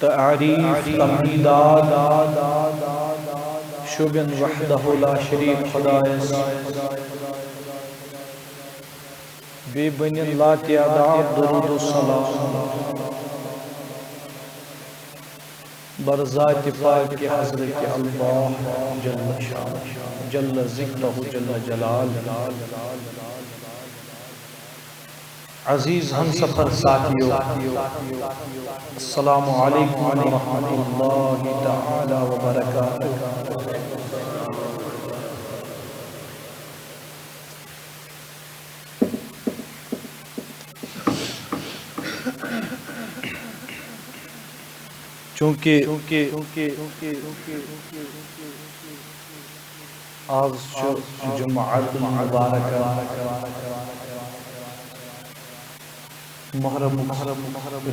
تعریف تمجیدات شبن وحدہ لا شریک خدایس بے بنین لا تعداد درود و سلام بر ذات پاک کی حضرت اللہ جل شان جل ذکرہ جل جلال عزیز ہم سفر ساتھیو السلام علیکم ورحمۃ اللہ تعالی وبرکاتہ۔ چونکہ آج جمعۃ مبارکہ محرم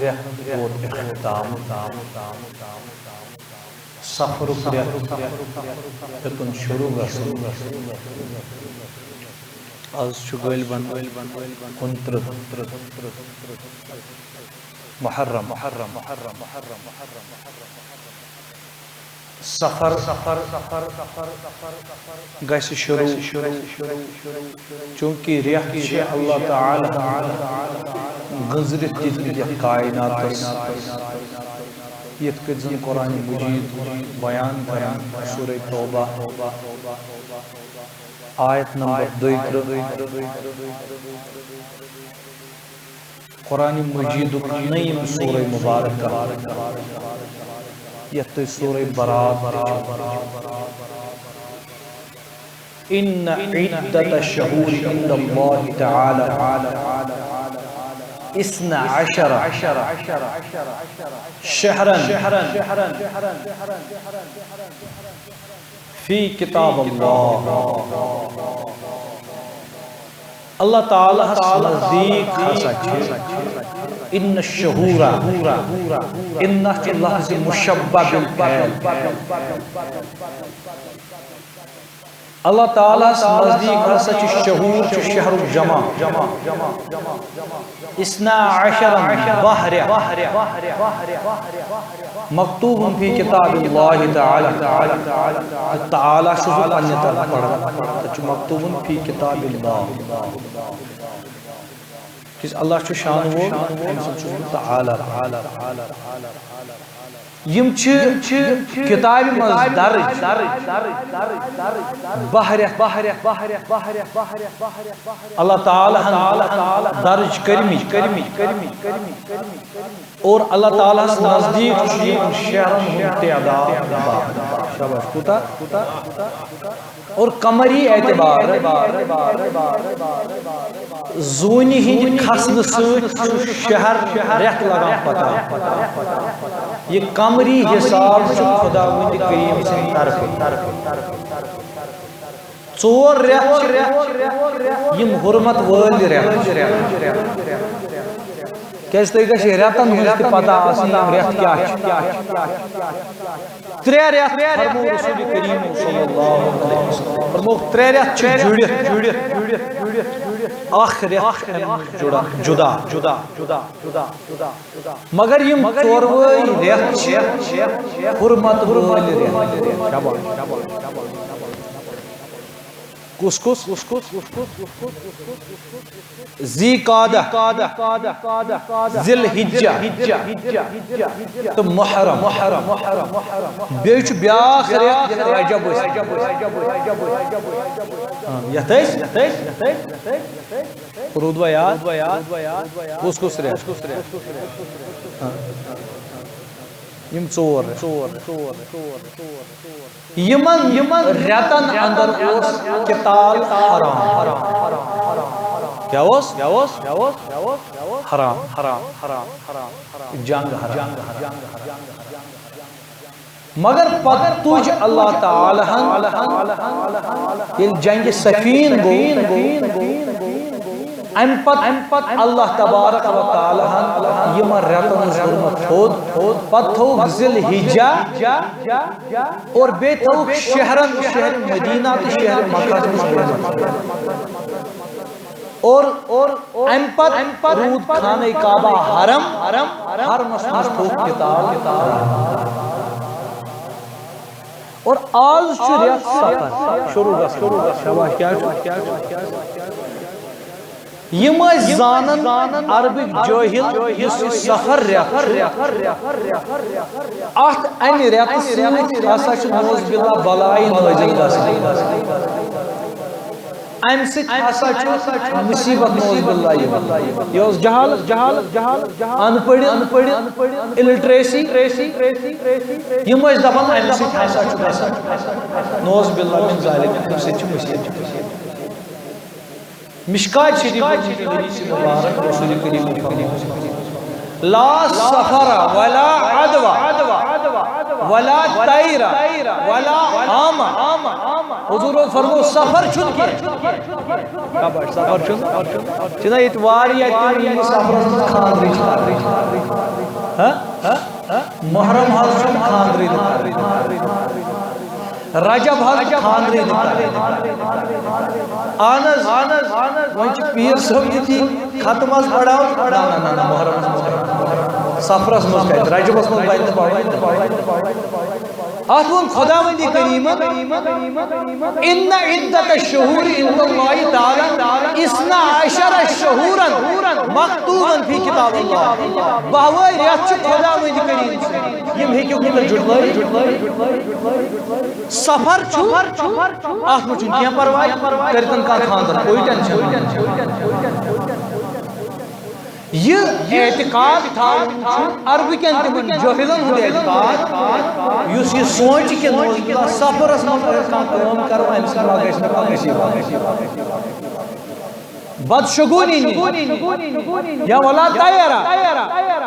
رہ اور اختتام سفر رتن شروع آج غالباً 29 محرم سفر گژھِ شروع چونکہ ریت اللہ تعالی گزرت یتھ کائناتس یتھ کٔنۍ زن قرآن مجید بیان کران سورہ توبہ آیت نمبر 32 قرآن مجید نیم سورہ مبارکہ یتھ سورہ برات ان عدت الشہور عند اللہ تعالی 12 شہرا فی کتاب اللہ تعالی نزدیک ان الشہور ان لفظ مشبہ بالفعل اللہ تعالیٰ نزدیک ہسا شہور شہر الجمع 12 مکتوب فی کتاب اللہ تعالی تعالی شزو پنی طرف پڑھا مکتوب فی کتاب اللہ کس اللہ شان وہ تعالی یم کتاب مز درج اللہ تعالی درج کرمی اور اللہ تعالی نزدیک شہرن تعداد اور قمری اعتبار زونی ہند کھسن شہر ریت لگان پتہ یہ قمری حساب خداوند کریم سن طرف 4 ریت یم حرمت ول ریت کیس تھی گھر ریتن ہز پتہ آسن ریت کیا 3 ریت فرمو رسول کریم صلی اللہ علیہ وسلم فرمو 3 ریت جڑت اخ ریت جدا مگر یم 4 ریت حرمت ول ریت کس ذی قعدہ ذی الحجہ تو محرم بیچ بیاخ ریت رجب یتھ رود و یاد کس ریت یم 4 یمن ریتن اندر اس قتال حرام کیا حرام جنگ حرام مگر پتہ تجھ اللہ تعالی یہ جنگ سفین گو ام پت اللہ تبارک و تعالی یمن رتن ضرورت تھود پت تھوک ذل حجہ اور بے تھوک شہر مدینہ تو شہر مکہ اور ام پت رود خانہ کعبہ حرم مس تھوک کتاب اور آز ریت سفر شروع یم زانن عربک جاہل اس سفر ریت ات امہ ریت سۭتۍ ہسا چھ نوز باللہ بلائی نازل گژھان ام سۭتۍ ہسا چھ مصیبت نوز باللہ یہ اوس جہالت ان پڑھ الٹریسی یم ٲسۍ دپان امہ سۭتۍ ہسا چھ گژھان نوز باللہ من ذالک امہ سۭتۍ چھ مصیبت مشکات شریف حدیث مبارک رسول کریم لا سفر ولا عدوى ولا طیر ولا عام حضور فرمو سفر چھن کی سفر چھن یہ واریہ تم سفر خاندری محرم حض چھن خاندری رجب حض خاندری آنز وانچ پیر صاحب جتی ختم از پڑھاو نا محرم سفرس مز گئی رجبس مز باید پڑھاو آتون خداوندی کریم ان عدت الشہور عند اللہ تعالی 12 شہورا مکتوبا فی کتاب اللہ بہوئی ریت چھ خداوندی کریم یم ہیکیو کتر جڑلائی سفر چھو آت مجھن کیا پروائی کرتن کا خاندر کوئی ٹینشن یہ اعتقاد تھا عربکین تمن جاہلن ہند اعتقاد یس یہ سوچ کہ نوز باللہ سفرس مز کام کرو امس گژھِ بدشگونی یا ولا طیرہ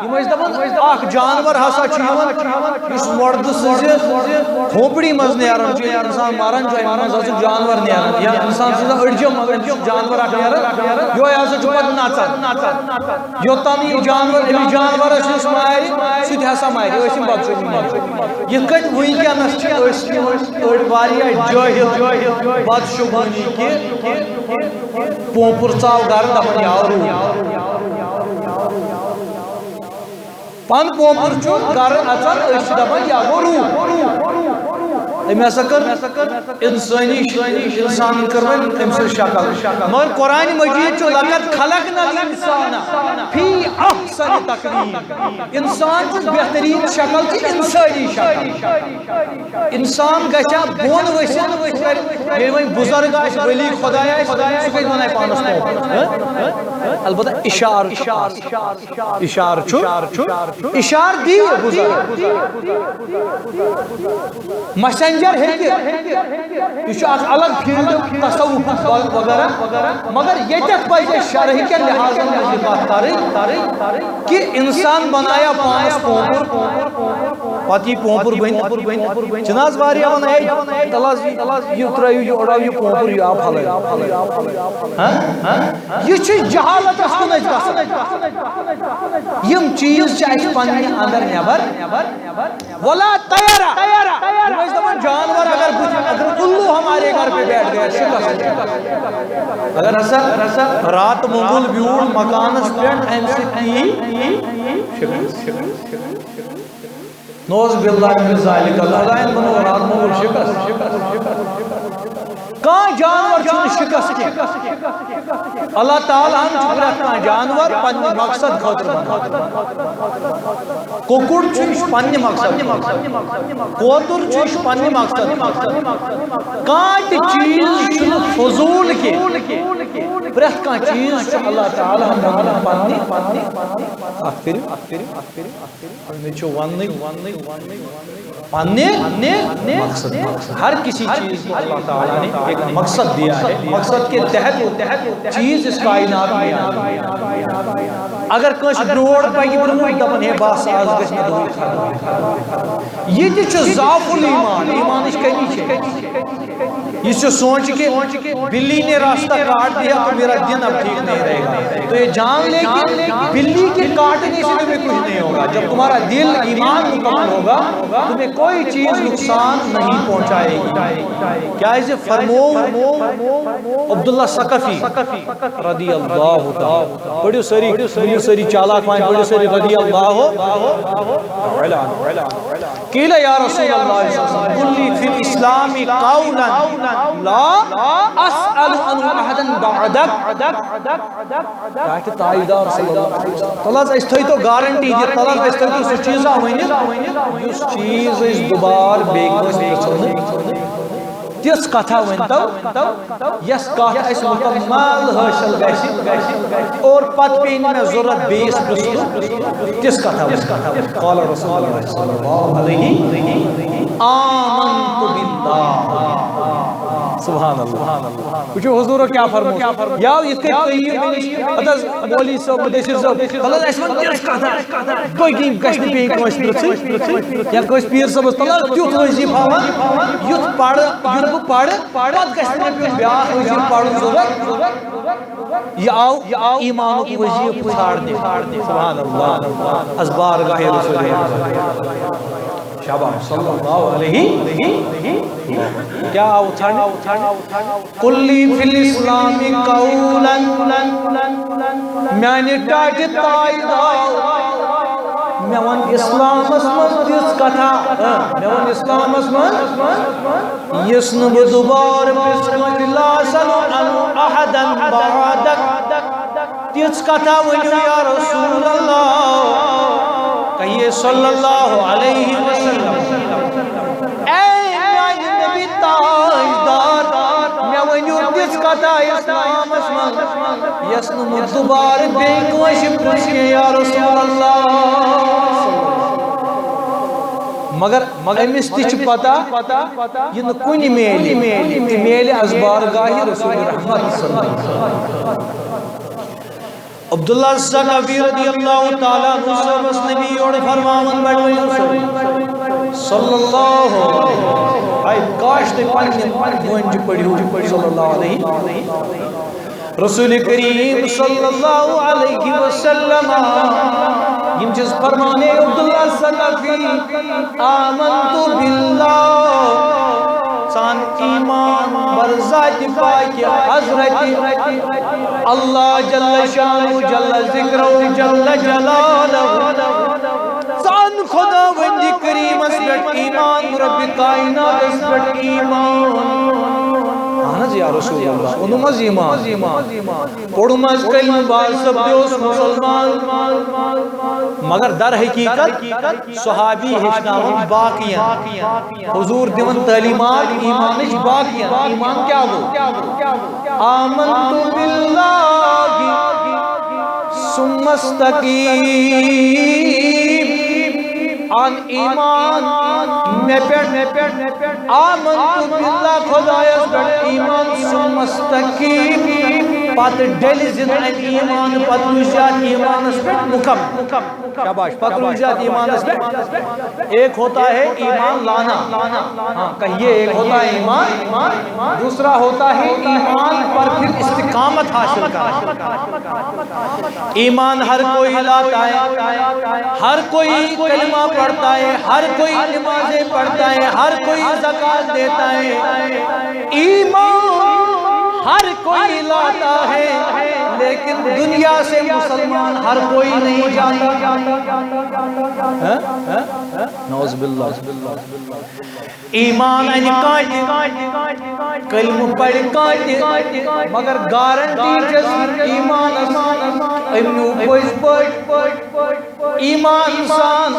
یم ٲسۍ دپان اکھ جانور ہسا چھ یوان یس مردٕ سٕنٛزِ کھوپڑی منٛز نیران چھُ انسان مران چھُ امہِ منٛز ہسا چھُ جانور نیران یا انسان سٕنٛزن أڈجو منٛز جانور اکھ نیران یہوے ہسا چھُ پتہٕ نژان یوٚتام یہِ جانور أمِس جانورس یُس مارِ سُہ تہِ ہسا مارِ ٲسۍ یِم بدشگونی یِتھ کٔنۍ وٕنکیٚنس چھِ أسۍ أڑۍ واریاہ جٲہِل بدشگونی کہِ پوپُر ژاو گرٕ دپان یاو پن پوپُر چھُ گرٕ اژان أسۍ چھِ دپان یا گوٚو روٗد أمۍ ہسا کٔر انسٲنی انسان کٔر وۄنۍ أمۍ سٕنٛز شکل مگر قرآن مجید چھُ لقد خلقنا الانسان فی احسن تقویم انسان چھُ بہترین شکل تہِ انسٲنی شکل انسان گژھِ بۄن ؤسِتھ ییٚلہِ وۄنۍ بُزرگ آسہِ ولی خۄداے آسہِ سُہ کَتہِ وَنہِ پانَس پوٚپ البتہ اشار چھُ اشار دی بُزرگ مسنجر یہ اخ الگ فیلڈ تصوف وغیرہ مگر یتھ پزِ شرح کے لحاظ یہ بات کریں کہ انسان بنایا پانس پوپر پتہ یہ پوپر بن چناز واریاہ ونایا تلاز یہ ترٲیِو یہ اڑاو یہ پوپر یہ آو پھلٲیِو یہ چھ جہالت کُن أسۍ گژھان یم چیز چھ اَسہِ پننہِ اندر نٮ۪بر ولا طیرہ یم ٲسۍ دپان جانور اگر الو ہمارے گھر پہ بیٹھ گیا شکست اگر ہسا رات مغل بیوڑ مکانس پہ ام سے نوز باللہ من ذالک خدایَن بنو رات مغل شکست کان جانور چھُنہٕ شکست کینٛہہ اللہ تعالیٰ ہن چھُ پرٛٮ۪تھ کانٛہہ جانور پننہِ مقصد خٲطرٕ کۄکُر چھُ یہِ چھُ پننہِ مقصد کوتُر چھُ یہِ چھُ پننہِ مقصد کانٛہہ تہِ چیٖز چھُنہٕ فضوٗل کینٛہہ پرٛٮ۪تھ کانٛہہ چیٖز چھُ اللہ تعالیٰ ہن بنومُت مےٚ چھُ وننٕے پننہِ مقصد ہر کسی چیز کو اللہ تعالیٰ نے ایک مقصد دیا ہے مقصد کے تحت چیز اس کائنات میں آئی اگر کانٛسہِ ڈوڑ پکہِ برونٛٹھ دپان ہے بس آز گژھِ مےٚ دۄہے ختم یہِ تہِ چھُ ضعف الایمان ایمانٕچ کمی چھِ یہ سوچ کہ بلی نے راستہ کاٹ دیا تو میرا دن اب ٹھیک نہیں رہے گا، تو یہ جان لے کہ بلی کے کاٹنے سے بھی کچھ نہیں ہوگا. جب تمہارا دل ایمان مکمل ہوگا تمہیں کوئی چیز نقصان نہیں پہنچائے گی. کیا اسے فرمو عبداللہ ثقفی رضی اللہ تعالی، بڑی سری چالاک مائن، بڑی سری رضی اللہ قیل یا رسول اللہ قل لی فی الاسلام قولا لا اسأل عنہ احدا بعدک. کہتے تائیدار صلی اللہ علیہ وسلم طلعت اس تھوئی تو گارنٹی دی، طلعت اس تھوئی تو اس چیزا ہوئی اس چیز اس دوبار بیکنس نہیں تیس کتھا ونتو یس کتھ اس مکمل حاصل گژھِ اور پت پین میں ضرورت بیس پرژھنُک تیس کتھا قال رسول اللہ صلی اللہ علیہ آمنت باللہ. سبحان اللہ. وچھو حضور کیا فرمو یا اس کے طیب اتز مولی صاحب مدثر صاحب طلعت اس من تیس کتھا کوئی گیم گژھِ پین کٲنٛسہِ پرژھٕنۍ یا کٲنٛسہِ پیٖر صٲبس طلعت تیُتھ وظیٖفہٕ ہاوان یُتھ پرٕ پڑھ پتہ گژھِ نہٕ پیٚون بیٛاکھ وظیٖفہٕ پرُن ضروٗرت. یہ آو ایمانُک وظیٖفہٕ ژھانڈنہِ. سبحان اللہ از بارگاہ رسول شاباش صلی اللہ علیہ کیا آو ژھانڈنہِ قل لی فی الاسلام قولا میانہِ ٹاٹہِ تایدار میں ون اسلامس من تیس کتھا میں ون اسلامس من یس نہ بہ دوبارٕ پرژھٕ لا اسأل عنہ احدا بعدک. تیس کتھا ؤنِو یا رسول اللہ کہیے صلی اللہ علیہ وسلم اے میانہِ نبی تاجدار مے ؤنِو تِژھ کتھا اسلامس من یس نہٕ بہٕ دوبارٕ بیٚیہِ کٲنٛسہِ پرژھٕ یا رسول اللہ. مگر امس تہ پتہ یہ نہ کُنہِ میلہِ از بارگاہ رسول رحمت صلی اللہ علیہ وسلم. عبداللہ ثقفی رضی اللہ تعالیٰ عنہ نبی اور فرماون بڑھ صلی اللہ علیہ کاش تے پنج گونج پڑھیو صلی اللہ علیہ رسول کریم صلی اللہ علیہ وسلم یم چیز فرمانے عبداللہ ثقفی آمنت باللہ سان ایمان برزات پاک حضرت اللہ جل شانہ جل ذکرہ جل جلالہ سان خدا وند کریم اس پر ایمان رب کائنات اس پر ایمان یا رسول اللہ انمز ایمان پڑھمز کلمہ باز سب دیوس مسلمان مگر در حقیقت صحابی ہشناون باقیاں حضور دیون تعلیمات ایمانش باقیاں. ایمان کیا گو آمنت باللہ ثم استقیم آن ایمان میں پیٹ آمنت باللہ خدایس پیٹ ایمان ثم استقیم پت ڈیلی زندہ ایمان پت روزیات ایمان اس پیٹ مکم شاباش پت روزیات ایمان اس پیٹ ایک ہوتا ہے ایمان لانا کہیے ایک ہوتا ہے ایمان دوسرا ہوتا ہے ایمان پر پھر استقامت حاصل کرنا. ایمان ہر کوئی لاتا ہے ہر کوئی کلمہ پڑھتا ہے ہر کوئی نمازیں پڑھتا ہے ہر کوئی زکوٰۃ دیتا ہے ایمان ہر کوئی لاتا ہے لیکن دنیا سے مسلمان ہر کوئی نہیں جاتا. نعوذ باللہ ایمان کانٹ کلمہ پڑھ کانٹ مگر گارنٹی جس ایمان امنو پوش ایمان سان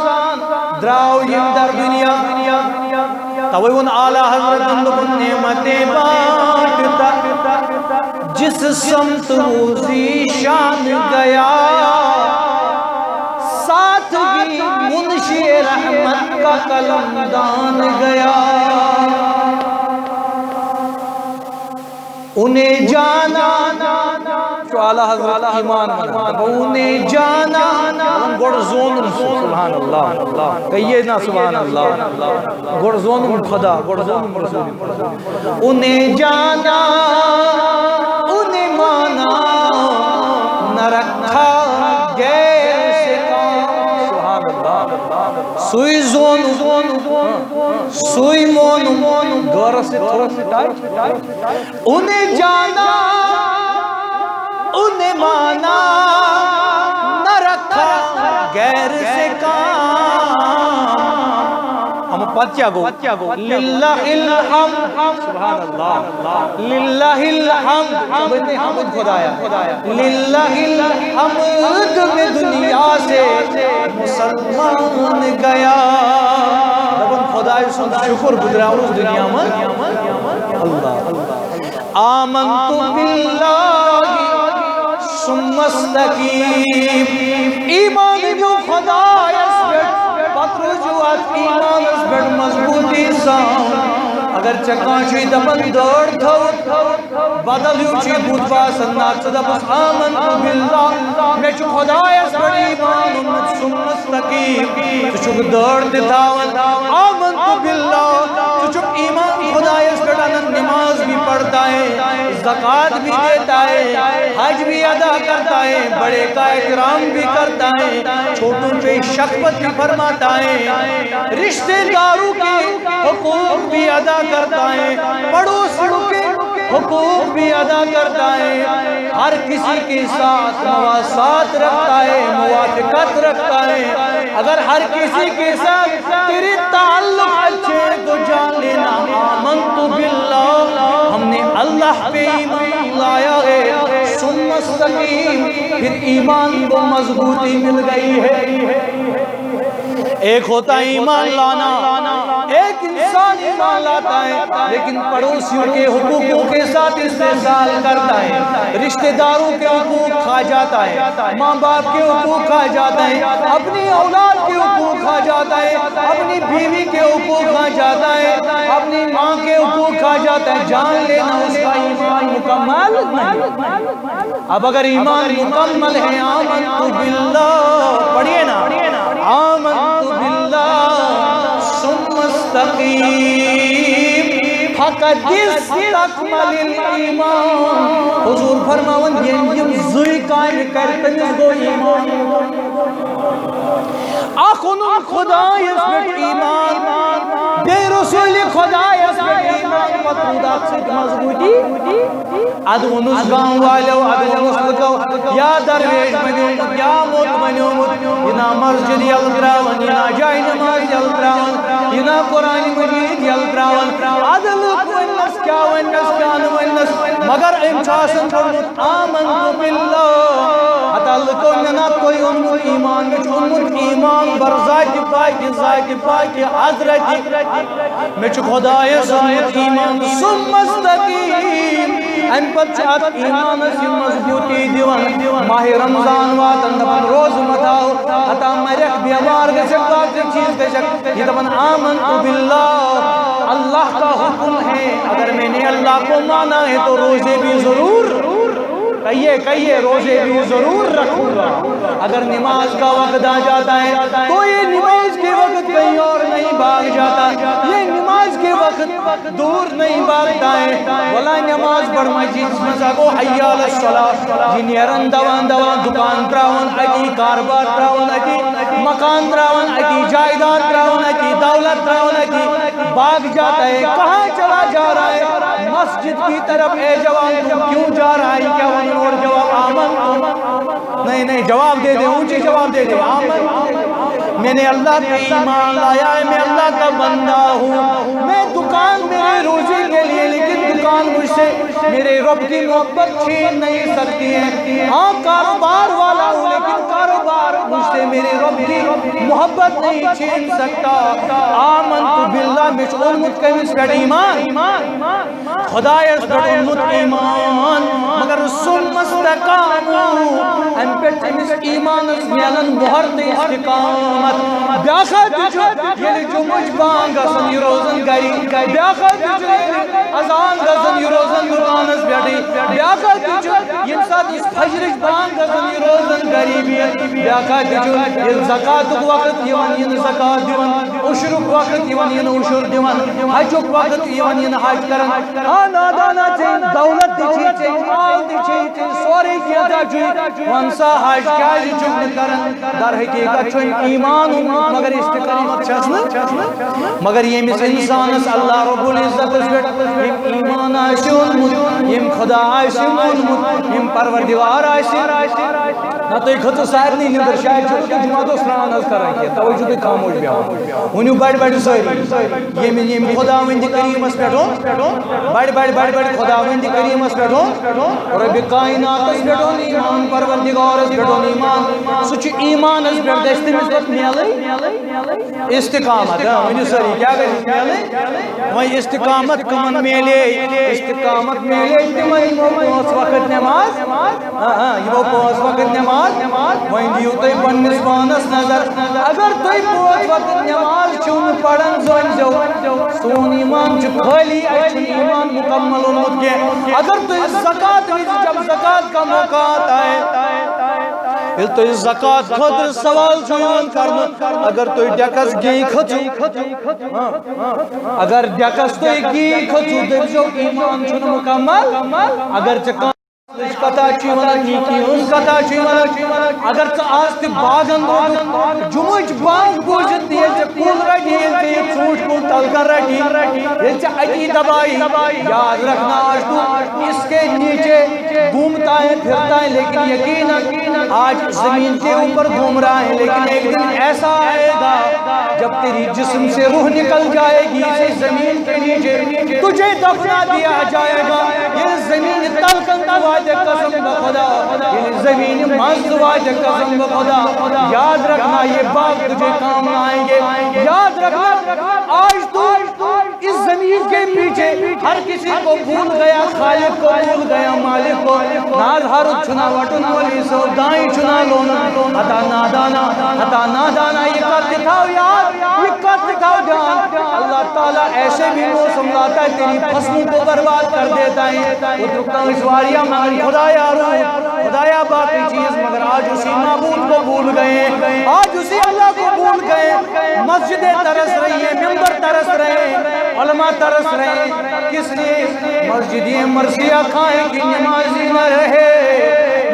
دراو یم در دنیا توئی ان اعلیٰ حضرت اندکن نعمتیں بانٹتا جس سمت وہ شان گیا ساتھ بھی منشی رحمت کا قلم دان گیا. انہیں جانا اعلیٰ حضرت ایمان انہیں جانا گوڑ زون سبحان اللہ کہیے نا سبحان اللہ گوڑ زون خدا گوڑ زون رسول انہیں جانا انہیں مانا نہ رکھا غیر سے کام سبحان اللہ سوئی زون سوئی مون گور سے تھوڑا سے انہیں جانا انہیں مانا نہ رکھا غیر سے کام ہم پت کیا گو للہ الحمد سبحان اللہ للہ الحمد سبحان حمد خدایا للہ الحمد میں دنیا سے مسلمان گیا دبن خدای سن شکر گزراؤ اس دنیا میں اللہ آمنت باللہ ثم استقیم ایمان جو خدا پتر جوات ایمان اس بڑ مضبوطی سان اگر چکانچی دبن دوڑ تھو بدل یوچی بود باسن ناکس دبس آمنت باللہ میں چو خدا اس بڑ ایمان امت ثم استقیم تو چک دوڑ دیتاون آمنت باللہ تو چک ایمان خدا اس بڑ نماز بھی پڑھتا ہے زکاة بھی دیتا ہے حج بھی ادا کرتا ہے بڑے کا احترام بھی کرتا ہے چھوٹوں پہ شفقت بھی فرماتا ہے رشتہ داروں کے حقوق بھی ادا کرتا ہے پڑوسیوں کے حقوق بھی ادا کرتا ہے ہر کسی کے ساتھ مواسات رکھتا ہے موافقت رکھتا ہے اگر ہر کسی کے ساتھ تیرے تعلق اچھے تو جان لینا آمنت باللہ ہم نے اللہ پہ ایمان لایا ہے ثم استقیم پھر ایمان کو مضبوطی مل گئی ہے ایک ہوتا ہے ایمان لانا ایک انسان ایمان لاتا ہے لیکن پڑوسیوں کے حقوقوں کے ساتھ استحصال کرتا ہے رشتہ داروں کے حقوق کھا جاتا ہے ماں باپ کے حقوق کھا جاتا ہے اپنی اولاد کے حقوق کھا جاتا ہے اپنی بیوی کے حقوق کھا جاتا ہے اپنی ماں کے حقوق کھا جاتا ہے جان لینا اس کا ایمان مکمل نہیں اب اگر ایمان مکمل ہے آمنت باللہ پڑھئے نا آمنت باللہ ثم استقیم فقد استکمل الایمان حضور فرماون یم زوی قائم کرتنیز گو ایمان آخون خدای اس پر ایمان بے رسول خدای اس پر ایمان مطرودات سے مضبوطی ادونس گاؤں والو ادونس لکو یا درویش منیومت یا موت منیومت ینا مسجد یلتراون ینا جائے نماز یلتراون ینا قرآن مجید یلتراون عدل ونس کیا ونس کان ونس مگر امچاسن فرمت آمنت باللہ اتعلق منات کوئی امت ایمان میں امت ایمان بر ذات پاک حضرت میں چھ خدای سمت ایمان ثم استقیم ان پر چاہت ایمان سی مضبوطی دیوان ماہ رمضان واتن دبن روز متاو حتا مرک بیمار گشک باقی چیز گشک یہ دبن آمنت باللہ اللہ کا حکم ہے اگر میں نے اللہ کو مانا ہے تو روزے بھی ضرور کہیے روزے بھی ضرور رکھوں گا اگر نماز کا وقت آ جاتا ہے تو یہ نماز کے وقت کہیں اور نہیں بھاگ جاتا یہ نماز کے وقت دور نہیں بھاگتا ہے ولا نماز پڑھ مسجد میں سکو حی علی الصلاۃ جن یرن دوان دکان تراون اکی کاروبار تراون اکی مکان تراون اکی جائیداد تراون اکی دولت تراون اکی بھاگ جاتا ہے کہاں چلا جا رہا ہے مسجد کی طرف اے جوان تو کیوں جا رہا ہے کیا ون اور جواب آمن نہیں جواب دے دے اونچی جواب دے دے آمن میں نے اللہ پہ ایمان لایا ہے میں اللہ کا بندہ ہوں میں دکان میرے روزی کے لیے لیکن دکان مجھ سے میرے رب کی محبت چھین نہیں سکتی ہے ہاں کاروبار والا ہوں لیکن کاروبار مجھ سے میرے رب کی محبت نہیں چھین سکتا آمنت باللہ مش اونمت کمس پیٹ ایمان خدایس پیٹ اونمت ایمان مگر سم استقامو ام پیٹ امس ایمانس میلن مہر تے استقامت بیاخا تجھو یلی جمج بانگ گسن یہ روزن گری بیاخا تجھو ازان گسن یہ روزن دکانس بیٹی بیاخا تجھو یم ساتھ اس فجرش بانگ گسن یہ روزن غریبی بیاخا تجھو یہ زکاة وقت یوان ین زکاة دیون اشرک وقت یوان ین اشر دیون حجک وقت یوان ین حج کرن نادانا چین دولت دیچی چین مال دیچی چین سوری کیا جی وانسا حج کیا جی چکن کرن در حقیقت چھوئی ایمان مگر استقامت چھسن مگر یہ مثل انسانس اللہ رب العزت یم ایمان آشون یم خدا آشون یم پروردگار آشون نہ تو ایک خطو سائر نہیں ندر شاید چھوٹی جمعہ تو سران از کریں کیا توجہ بھی خاموش بیاؤ انہوں بڑھ بڑھ سوئی یم خدا وندی کریم اس پیٹھو بڑھ خدا وندی کریم اس پیٹھو رب کائنات اس پیٹھو ایمان پروردگار اس پیٹھو ایمان سچ ایمان اس پیٹھ دشتی میں سوچ میلے استقامت انہوں سوری کیا کریں میلے وہی استقامت کمن میلے استقامت میلے تمہیں پوس وقت نماز یہ پوس وقت نماز وہیں دیو تُہۍ پننس پانس نظر اگر تُہۍ پوس وقت نماز چھُنہٕ پڑھن زٲنۍزیو سون ایمان چھُ خٲلی اَسہِ چھُنہٕ ایمان مکمل اوٚنمُت کینٛہہ اگر تُہۍ زکات وِزِ جب زکات کا موقع آتا ہے ییٚلہِ تُہۍ زکات خٲطرٕ سوال چھُ یِوان کرنہٕ اگر تُہۍ ڈیکس گی کھٔژِو اگر ڈیکس تُہۍ گی کھٔژِو دٔپۍزیو ایمان چھُنہٕ مکمل اگر ژےٚ کتا چیوانا نیکی ان کتا چیوانا اگر تو آج تی باغن دو جمعج بانگ بوجھت دیئے چا کول رٹی دیئے چوٹ کول تلکر رٹی یہ چا اٹی دبائی یاد رکھنا آج تو اس کے نیچے گھومتا ہے پھرتا ہے لیکن یقینا آج زمین کے اوپر گھوم رہا ہے لیکن ایک دن ایسا آئے گا جب تیری جسم سے روح نکل جائے گی اس زمین کے نیچے تجھے دفنا دیا جائے گا یہ زمین تلکن واجہ قسم بخدا یہ زمین مزد واجہ قسم بخدا یاد رکھنا یہ باغ تجھے کام آئیں گے یاد رکھنا آج تو اس زمین کے پیچھے ہر کسی کو بھول گیا خالق کو بھول گیا مالک کو ناز ہارت چھنا وٹن والی سو دائیں چھنا لونا حتا نادانا یہ کرتے تھاو یاد یہ کرتے تھاو جان اللہ تعالیٰ ایسے بھی موسم لاتا ہے تیری فصلوں کو برباد کر دیتا ہے وہ دکھتا ہوں اس واریہ مگر خدایا باقی چیز مگر آج اسی معبود کو بھول گئے آج اسی اللہ کو بھول گئے مسجدیں ترس رہی ہیں ممبر ترس رہے ہیں علماء ترس رہے ہیں کس لیے مسجدیں مرثیہ کھائیں کہ نمازی نہ رہے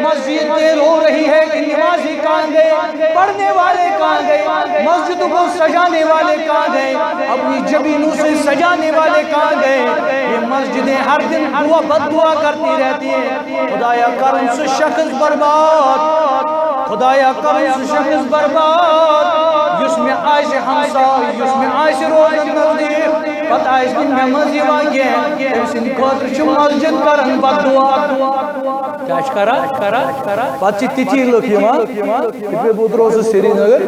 مسجدیں رو رہی ہے کہ نمازی کہاں گئے پڑھنے والے کہاں گئے مسجد کو سجانے والے کہاں گئے اپنی جبینوں سے سجانے والے کہاں گئے یہ مسجدیں ہر دن دعا بد دعا کرتی رہتی ہیں خدایا کرم سے شخص برباد خدایا کرم سے شخص برباد جس میں عائش ہمسا جس میں عائش روزن نزدیک پتہ اس دن میں مزی واقع ہے اسن خاطر چھ مسجد کرن بد دعا کیا کرا پتہ تیتی لوک یوان بہت روز سری نگر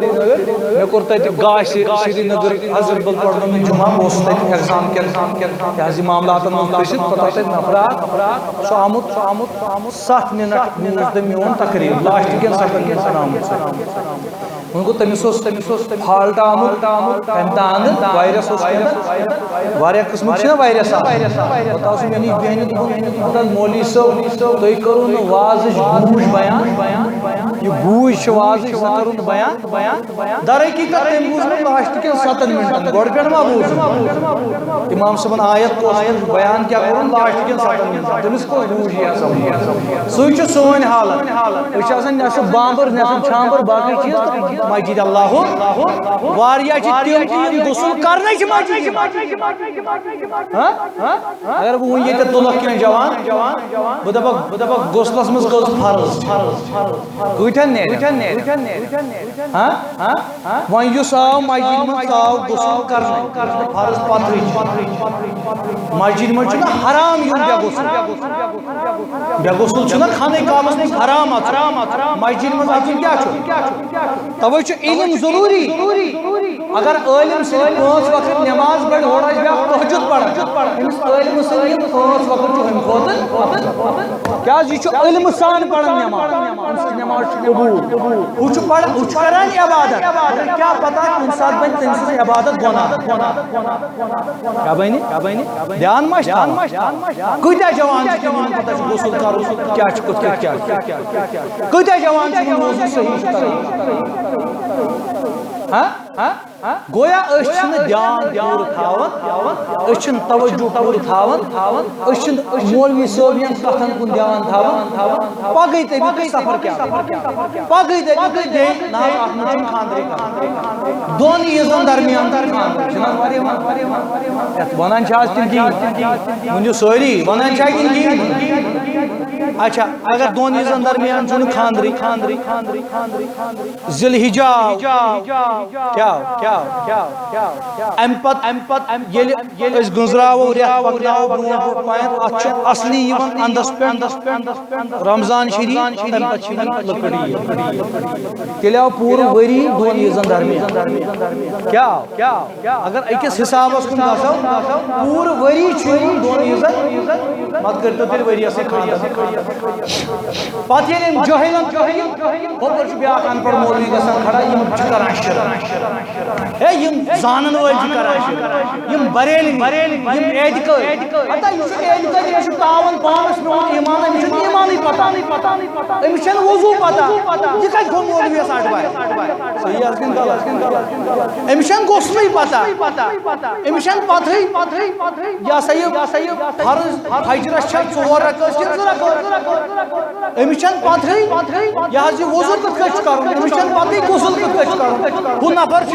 میں کور تتہ گاش سری نگر حضرت بل پڑھن میں جمعہ بوس تتہ ایگزام کیا معاملات منتشر پتہ تتہ نفرات سو آمد 7 منٹ نیوز دے میون تقریب لاسٹ کن 7 منٹ آمد ان کو تمس فالٹ آمد تمہ وائرس واریاہ قسم چھنا وائرس پتہ اس میں بہن مولوی صاحب تُہۍ کرو نہٕ وازٕچ گوٗج بیان یہ گوٗج چھِ وازٕچ سۄ کرو نہٕ بیان در حقیقت تٔمۍ بوٗز مےٚ لاسٹ کٮ۪ن 7 منٹن گۄڈٕ پٮ۪ٹھ ما بوٗز امام صٲبن آیت بیان کیٛاہ کوٚرُن لاسٹ کٮ۪ن 7 منٹن تٔمِس کوٚر گوٗج یہِ سمجھ سُے چھُ سٲنۍ حالت أسۍ چھِ آسان نٮ۪صف بامبر نٮ۪صف چھامبر باقٕے چیٖز تہٕ مسجد اللہ واریاہ چھِ تِم چیٖز غسل کرنے چھِ مسجد اگر بہٕ وۄنۍ ییٚتہِ تُلکھ کینٛہہ جوان بہٕ دپکھ غسلس منٛز کٔژ فرض کۭتیاہ نیرِ وۄنۍ یُس آو مسجد من آو غسل کرنے فرض پتھر مسجد من چھنا حرام یون بے غسل بے غسل چھنا خانہ کعبہ من حرام مسجد من اژن کیا چھ توے چھ علم ضروری اگر عالم صرف 5 وقت نماز پڑھ ہوڑا بیا تہجد پڑھ امس عالم صرف 5 وقت چھ ہم خود کیا یہ چھ علم سان پڑھن نماز امس نماز قبول وہ چھ پڑھ وہ کران عبادت کیا پتہ کون ساتھ بن تمس عبادت گناہ کیا بنی دھیان مش کتیا جوان چھ تمن پتہ چھ غسل کرو کیا چھ کت کیا کتیا جوان چھ موضوع صحیح گویا اچھن دھیان پور تھاون اچھن توجہ پور تھاون اچھن مولوی صوبین کتن کن دھیان تھاون پگئی تبھی سفر کیا پگئی تبھی دے نا ات من خاندری دون عیزن درمیان ونان تم کی ونو سوری ونان اچھا اگر دون عیزن درمیان چھ خاندری ذی الحجہ گزراو ریت پکناو برو پائن اصلی اندس پہ رمضان شریف لکڑی تیل آو پور وری دون عیزن درمیان کیا اگر اکس حساب کن گھو پور وری دون عیزن مت کرتو تیل وری سے پتہ یل جاہلن ہوپر بیاکھ ان پڑھ مولوی گژھان کھڑا یم کران شرک ہے یم زانن ول کران یم بریلی یم اعتقاد پتہ یہ اعتقاد یہ تاون پانس میون ایمان یہ ایمانی پتہ امس چھن وضو پتہ یہ کت گو مولوی اس اڈوائے صحیح اس کن غلط امس چھن غسل پتہ امس چھن پتہ یا صحیح فرض فجرس چھن 4 رکعت کن 2 رکعت امس چھن پتہ یہ وضو کت کرن امس چھن پتہ غسل کت کرن وہ نفر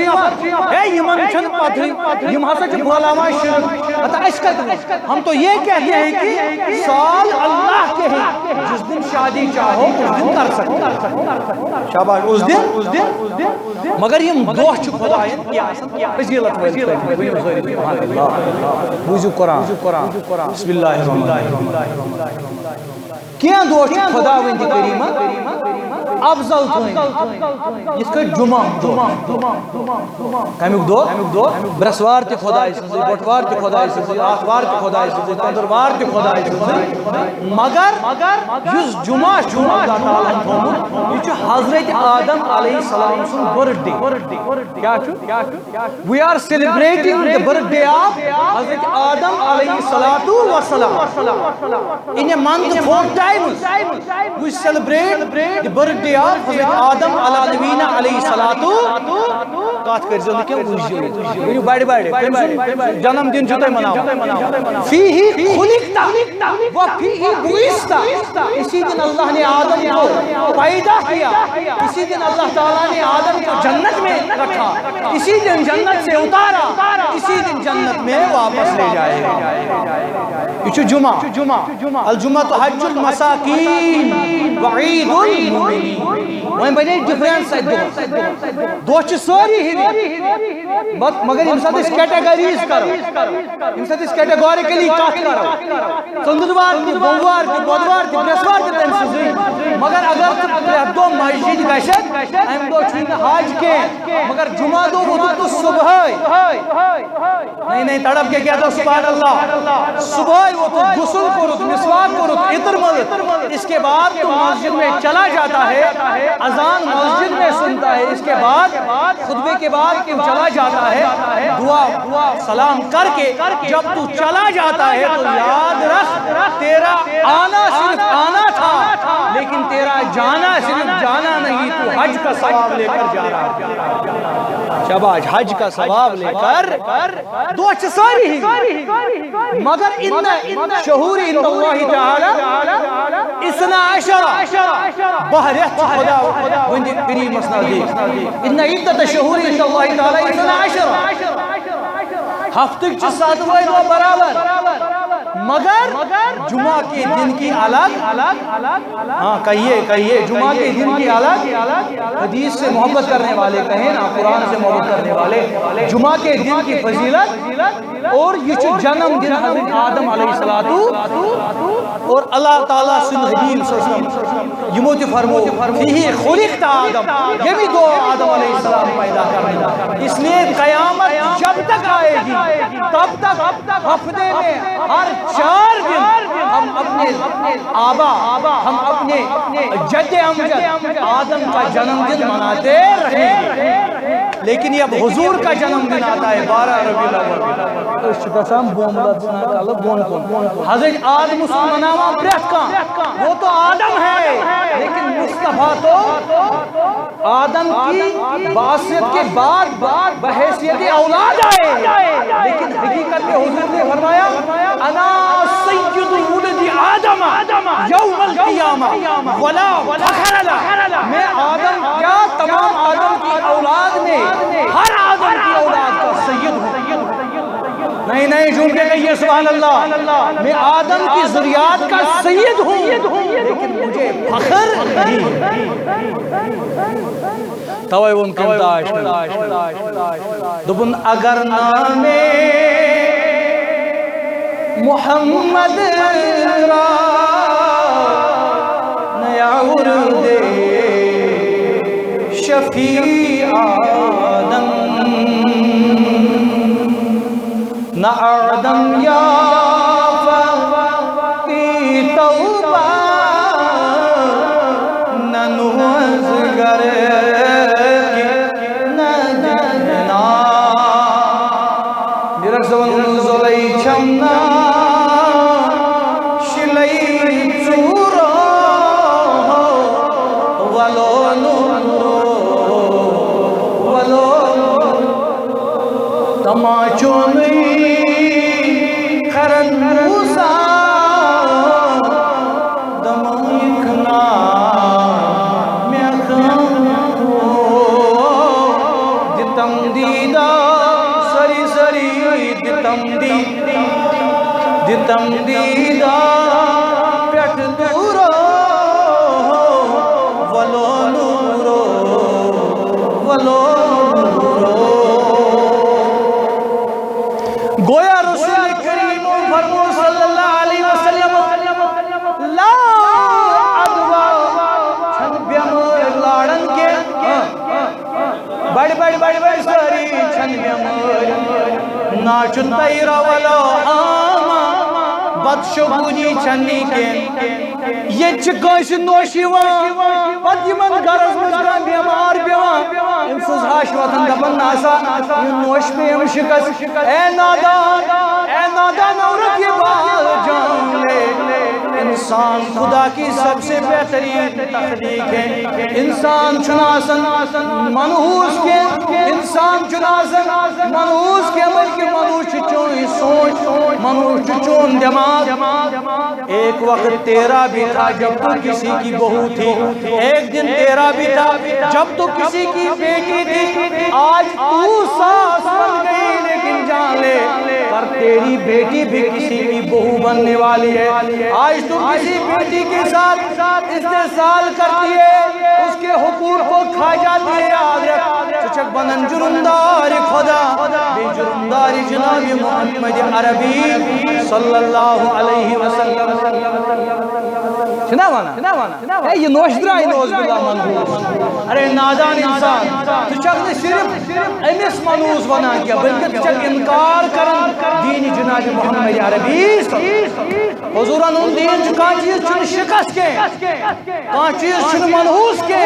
ہے یمن چھن پتہ یم ہسا چھ بولاوان شرک اس کت ہم تو یہ کہتے ہیں کہ سال اللہ کے ہیں جس دن شادی چاہو اس دن کر سکتے شاباش اس دن مگر یم دو چھ خدائن کیا فضیلت ول سبحان اللہ بوزو قرآن بسم اللہ الرحمن الرحیم کیا دو چھ خدا وند کریمہ افضل اس کا جمعہ کمیک دو برسوار تی خدای سنزی بٹوار تی خدای سنزی آتوار تی خدای سنزی تندروار تی خدای سنزی مگر جس جمعہ اللہ تعالیٰ تھومت یہ حضرت آدم علیہ السلام سن birthday we are celebrating the birthday of حضرت آدم علیہ السلام in a month 4 times we celebrate the birthday of حضرت آدم علی نبینا علیہ الصلوۃ کات کر زل کے وجو بڑے جنم دن چھتے مناو فیہ خلقتا و فیہ بعثتا اسی دن اللہ نے آدم کو پیدا کیا اسی دن اللہ تعالیٰ نے آدم کو جنت میں رکھا اسی دن جنت سے اتارا اسی دن جنت میں واپس لے جائے گا یہ جمعہ الجمعہ حج المساکین وعید المؤمنین وہیں بنے ڈیفرنس دو چھ سوری ہی مگر یم سات اس کیٹیگریز کرو یم سات اس کیٹیگوریکلی کات کرو ژندروار تی بوموار تی بدوار تی برسوار تی تم سزی مگر اگر تو دو مسجد گشت ہم دو چھن حج کے مگر جمعہ دو وہ تو صبح نہیں تڑپ کے کیا تو سبحان اللہ صبح وہ تو غسل کرو مسواک کرو عطر مل اس کے بعد تو مسجد میں چلا جاتا ہے اذان مسجد میں سنتا ہے اس کے بعد خطبے کے بعد کیوں چلا جاتا ہے دعا سلام کر کے جب تو چلا جاتا ہے تو یاد رکھ تیرا آنا صرف آنا تھا لیکن تیرا جانا صرف جانا نہیں تو حج کا ثواب لے کر جا رہا ہے شاباش حج کا ثواب لے کر دو اچھے ساری ہی مگر ان شہور ان اللہ تعالی اسنا عشرہ بہرت خدا وندی کریم اسنادیک ان عدت شہور ان اللہ تعالی اسنا عشرہ ہفتک چھ 7 دو برابر مگر جمعہ کے دن کی الگ ہاں کہیے جمعہ کے دن کی الگ حدیث سے محبت کرنے والے کہیں نا قرآن سے محبت کرنے والے جمعہ کے دن کی فضیلت اور یہ جنم دن حضرت آدم علیہ السلام اور اللہ تعالیٰ سن حبیب صلی اللہ علیہ وسلم یمو تہ فرمو فیہ خلقت آدم یمی دو آدم علیہ السلام پیدا کرنے اس لیے قیامت جب تک آئے گی تب تک ہفتے میں ہر 4 دن ہم اپنے آبا ہم اپنے جد امجد آدم کا جنم دن مناتے رہیں گے لیکن یہ اب حضور کا جنم دن آتا ہے 12 ربیع الاول حضرت آدم اس کو مناوا پریت کا وہ تو آدم ہے لیکن مصطفیٰ تو آدم کی باعثیت کے بعد بحیثیت اولاد آئے لیکن حقیقت میں حضور نے فرمایا انا سید ولد آدم یوم القیامہ ولا فخر لا میں آدم کیا تمام آدم کی اولاد میں ہر آدم کی اولاد کا سید ہوں نہیں جھوم کے کہیے سبحان اللہ میں آدم کی ذریات کا سید ہوں لیکن مجھے فخر نہیں توائے ان کم داشت دبن اگر نامے محمد را نیا ورد شفیع آدم نہ آدم یافتی توبہ نہ نوزگر نہ جنا برزون زلی چمنا شلی چورو ولو نورو تماچون خرن موسا دمائکنا میخان دتم دیدہ سری دتم دیدہ پیٹ دورو ولو نورو گویا رسول کریم فرمو صلی اللہ علیہ وسلم لا ادوا چھن بیمار لاڑن کے بڑی ساری چھن بیمار ناچ تیرا ولا آما بدشگونی چھنی کے یہ چکاش نوشیوان پت یمن گرز مجھا بیمار امسوز ہاش وطن دبن ناسا یہ نوش پہ ام شکست اے نادان عورت یہ بات جان لے انسان خدا کی سب سے بہترین تخلیق ہے انسان چناسن منحوس کے انسان چناسن منحوس کے بلکہ منحوس چون سوچ منحوس چون دماغ ایک وقت تیرا بھی تھا جب تو کسی کی بہو تھی ایک دن تیرا بھی تھا جب تو کسی کی بیٹی تھی آج تو ساس بن گئی لیکن جان لے پر تیری بیٹی بھی کسی کی بہو بننے والی ہے آج تو کسی بیٹی کے ساتھ استحصال کرتی ہے اس کے حقوق کو کھا جاتی ہے یاد رکھ چچک بنن جرمدار خدا بے جرمدار جناب محمد عربی صلی اللہ علیہ وسلم چناوانا اے یہ نوش درائی نوز باللہ منحوس ارے نادان انسان تچک نے صرف امس منحوس بنا کیا بلکہ تچک انکار کرن دین جناب محمد عربی حضوران ان دین کان چیز چھن شکست کے کان چیز چھن منحوس کے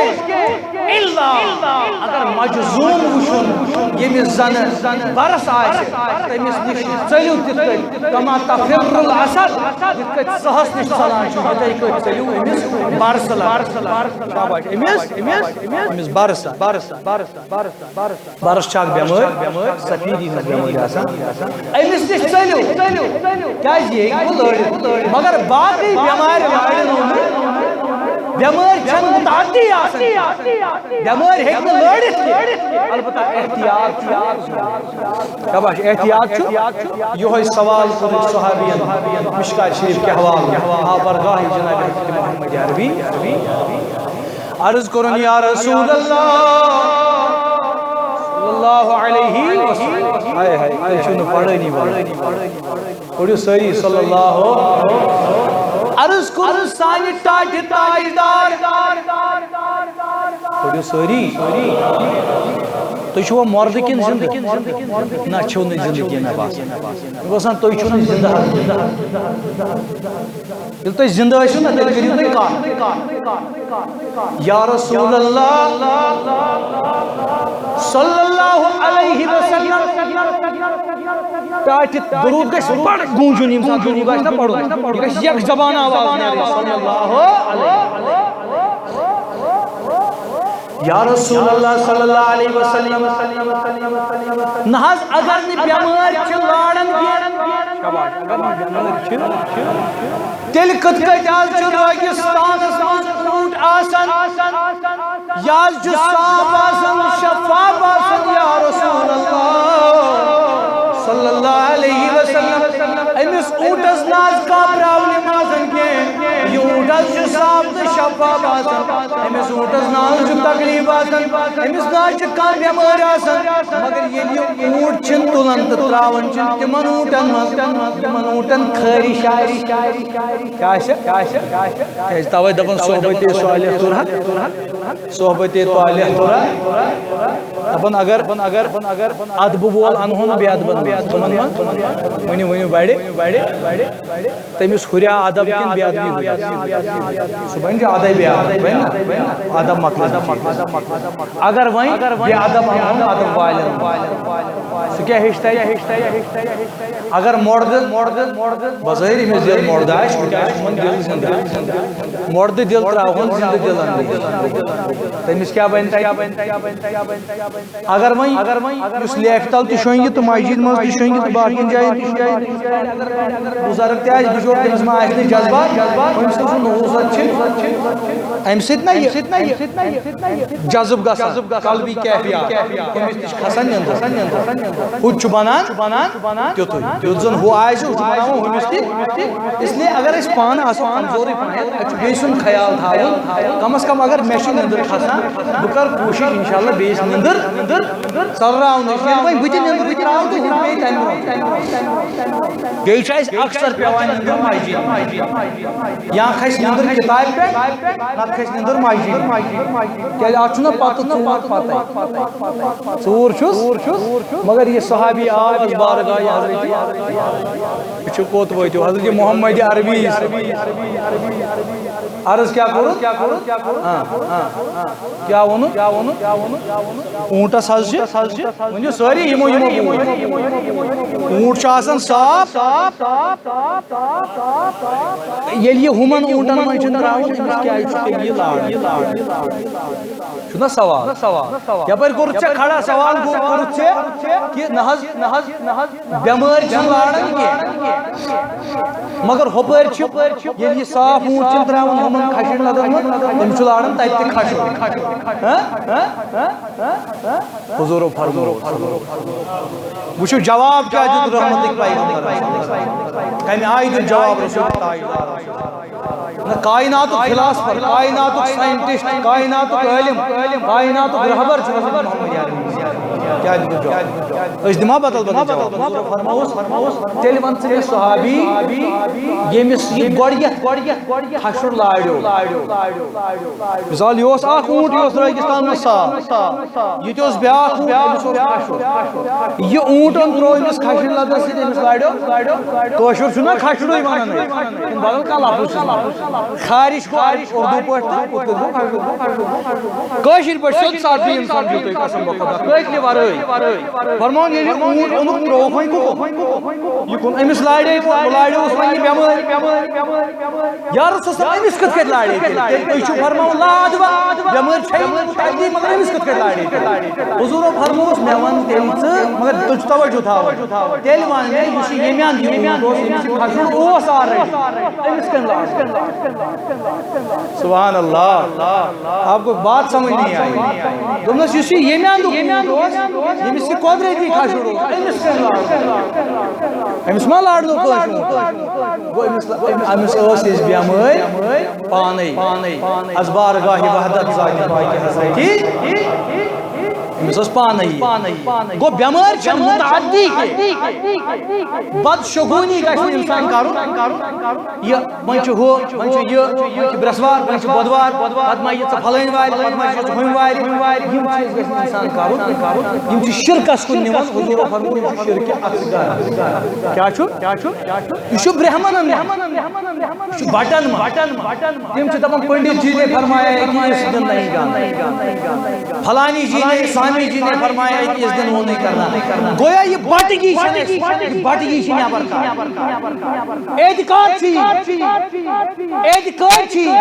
اللہ اگر مجزوم وشن یہ میں زن برس آئے تیمیس نش چلیو تتکت کما تفر الاسد تتکت سہس نش سلان چھو تتکت چلیو امیس برسلا امیس برسا برس چاک بیمار سفیدی نس بیمار جاسا امیس نش چلیو کیا یہ مگر باقی بیمار بیمار چھن متعدی آسن بیمار ہیک نہ لڑت البتہ احتیاط کیا باش احتیاط چھو یہ سوال کر صحابین مشکات شریف کے حوالے برگاہ جناب محمد عربی عرض کرن یا رسول اللہ صلی اللہ علیہ وسلم ہائے ہائے چھن پڑھنی پڑھو سری صلی اللہ عرض کرن سانی تاج تاجدار پڑھو سری تو چھو مرد کن زندگی نہ چھو نہ زندگی نہ باسان تو چھو نہ زندہ یل تو زندہ ٲسِو نا تیٚلہِ کٔرِو تُہۍ کتھ یا رسول اللہ صلی اللہ علیہ وسلم تاکہ درود گژھِ بڑٕ گوٗنجُن ییٚمہِ ساتہٕ درود آسہِ نا پرُن یہِ گژھِ یک زبان آواز نیرٕنۍ صلی اللہ علیہ یا رسول اللہ صلی اللہ علیہ وسلم نہ حظ اگر نہ بیمار چھ لاڑن شاباش اگر نہ بیمار چھ تیل کت کت آز چھ ریگستانس مز اونٹ آسن یا جو صاف آسن شفاف آسن یا رسول اللہ صلی اللہ علیہ وسلم امس اونٹس ناز کا پرابلم آسن کے یہ اونٹس جو صاف تو شفاف آسن امس اونٹس ناز جو تکلیف آسن امس ناز چھ کان بیمار آسن مگر یہ اونٹ چھن تلن تو تراون چھن تمن اونٹن خیری شاعری توے دپن صحبت صالح ترہ صحبت طالح ترہ دپن اگر ادب وول انہون بے ادبن ونی بڑے تمس ہریا ادب کن بے ادبی سہ بن ادب بے ادب مکل اگر وین بے ادب ادب والن سہ کیا ہشتا اگر مرد بظاہر امس دل مرد آس دل زندہ مرد دل تراون زندہ دل تمس کیا بن اگر وین اس لیف تل تہ شونگہ تو مسجد مز تہ شونگہ تو باقی جائیں بزرگ تہ بچور تمس ما آس جذبات امس نوزت ام ست جذب گژھان قلبی کیفیات امس تہ کھسان نندر ہُہ چھُ بنان تیُتھُے یُتھ زن ہُہ آسہِ ہُہ چھُ بناوان ہُمِس تہِ اس لیے اگر أسۍ پانہٕ آسو کمزورٕے پہن اَسہِ چھُ بیٚیہِ سُنٛد خیال تھاوُن کم از کم اگر مےٚ چھِ نندٕر کھسان بہٕ کرٕ کوٗشِش انشاءاللہ بیٚیِس نندٕر ژٔلراونٕچ ییٚلہِ وۄنۍ بہٕ تہِ نندٕر تراوٕ تہٕ ہُہ پیٚیہِ تمہِ برونٛٹھ بیٚیہِ چھُ اَسہِ اکثر پیٚوان نندٕر مسجد یا کھسہِ نندٕر کِتابہِ پٮ۪ٹھ نتہٕ کھسہِ نندٕر مسجد کیٛازِ اتھ چھُنہ پتہٕ ژوٗر پتے ژوٗر چھُس مگر یہ صحابی آو از بارگاہ حضرت وچھو کوت وٲتِو حضرت محمد عربی عرض کیا کرو کیا ونو اونٹس حظ ؤنِو سٲری یِمو اونٹ چھُ آسان صاف ییٚلہِ یہِ ہُمن اونٹن منٛز چھُ تراوُن أمِس کیازِ چھُ تیٚلہِ یہِ لاڑ چھُنہ سوال یپٲرۍ کوٚرُتھ ژےٚ کھڑا سوال کوٚرُتھ ژےٚ کہ نہ حظ بیمٲرۍ چھنہٕ لاران کینٛہہ مگر ہُپٲرۍ چھُ ییٚلہِ یہِ صاف اونٹ چھُ تراوان ہُمن کھشن لدن منٛز تٔمِس چھُ لاران تتہِ تہِ کھشُن حضوٗرو فرموو وٕچھِو جواب کیٛاہ دیُت رحمتٕکۍ پیغمبر کمہِ آیہِ دیُت جواب رسول کائناتُک فلاسفر کائناتُک سائنٹسٹ کائناتُک عالم کائناتُک رہبر چھُ حضرت محمد عربی کیا دیُت جواب أسۍ دِمہا بدل جواب فرمووُس تیٚلہِ وَن ژٕ مےٚ صحابی ییٚمِس یہِ گۄڈٕنٮ۪تھ کھشُر لاڑیو مثال یہِ اوس اکھ اونٹ یہِ اوس ریگِستان منٛز صاف یہِ تہِ اوس بیٛاکھ اونٹ أمِس اوس کھشُر یہِ اونٹ ترٛوو أمِس کھشِر لدس سۭتۍ أمِس لاڑیو کٲشُر چھُنہ کھشرُے ونان بدل کانٛہہ لفظ خارش اردو پٲٹھۍ کٲشِر پٲٹھۍ سیوٚد سادٕ یِم سمجھو تُہۍ قسم بخدا کٲشرِ ورٲے فرمان یہ اونٹ اونک تروف یہ کن امس لاڑے اس ون بیمار یار امس کت کت لاڑے تھی فرمان لاد بیمار چھ مگر امس کت کت لاڑے حضور فرموس مے ون تیل مگر تج توجہ تھاو تیل ون یہ یمیان اوس امس کن سبحان اللہ آپ کو بات سمجھ نہیں آئی دومنس یہ یمیان یمس یہ قدرتی کھشر امس ما لاڑو امس بیمار پانے از بارگاہ وحدت ذات حضرتی امس پانے گو بیمار چھ متعدی بدشگونی گژھِ انسان کرُن یہ وۄنۍ چھُ ہُہ وۄنۍ چھُ یہ وۄنۍ چھُ برٛٮ۪سوار وۄنۍ چھُ بۄدوار پتہٕ ما یہِ ژٕ پھلٲنۍ وارِ پتہٕ ما چھُ ہُمہِ وارِ یِم چیٖز گژھِ انسان کرُن یِم چھِ شرکس کُن نِوان حضوٗرو فرموو یِم چھِ شرکہِ اصغر کیٛاہ چھُ یہِ چھُ برہمنن یہِ چھُ بٹن تِم چھِ دپان پنڈت جی نے فرمایا ہے کہ اس دن نہیں جانا فلانی جی نے سامی جی نے فرمایا ہے کہ اس دن وہ نہیں کرنا گویا یہ بٹگی چھ نیبر اعتقاد چھ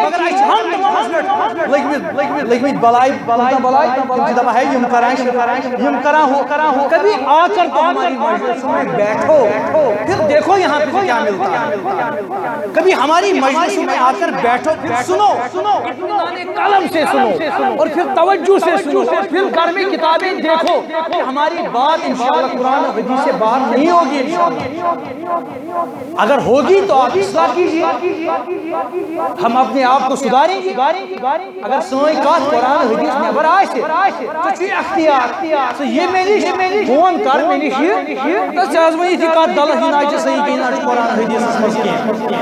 مگر اس ہن لگمت بلائی تم چھ دپان ہے یم کران ہو کبھی آ کر تو ہماری مجلس میں بیٹھو پھر دیکھو یہاں پہ کیا ملتا ہے کبھی ہماری مجلس میں آ کر بیٹھو پھر سنو قلم سے سنو اور پھر توجہ سے سنو اور پھر گھر میں کتابیں دیکھو کہ ہماری بات انشاءاللہ قرآن و حدیث سے باہر نہیں ہوگی انشاءاللہ اگر ہوگی تو آپ اصلاح کیجیے ہم اپنے آپ کو سدھاریں گے اگر سوئی کات قرآن و حدیث نبر آئے تو چھ اختیار یہ میں فون کر میں یہ چاہز میں یہ کات دل ہی نہ صحیح کہ نہ قرآن و حدیث مسکین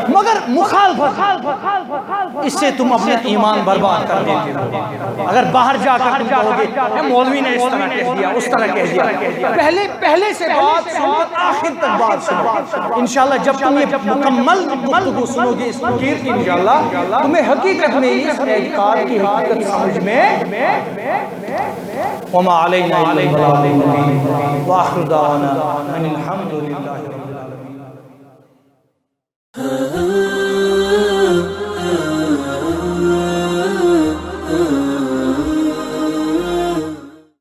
مگر مخالفت اس سے تم اپنا ایمان برباد کر دیتے ہو اگر باہر جا کر تم کہو گے مولوی نے اس طرح کہہ دیا اس طرح کہہ دیا پہلے سے بات سنو آخر تک بات سنو انشاءاللہ جب تم یہ مکمل گفتگو سنو گے اس فقیر کی انشاءاللہ تمہیں حقیقت میں اس اعتقاد کی حقیقت سمجھ میں وما علینا الا البلاغ المبین واخر دعوانا ان الحمد للہ رب العالمین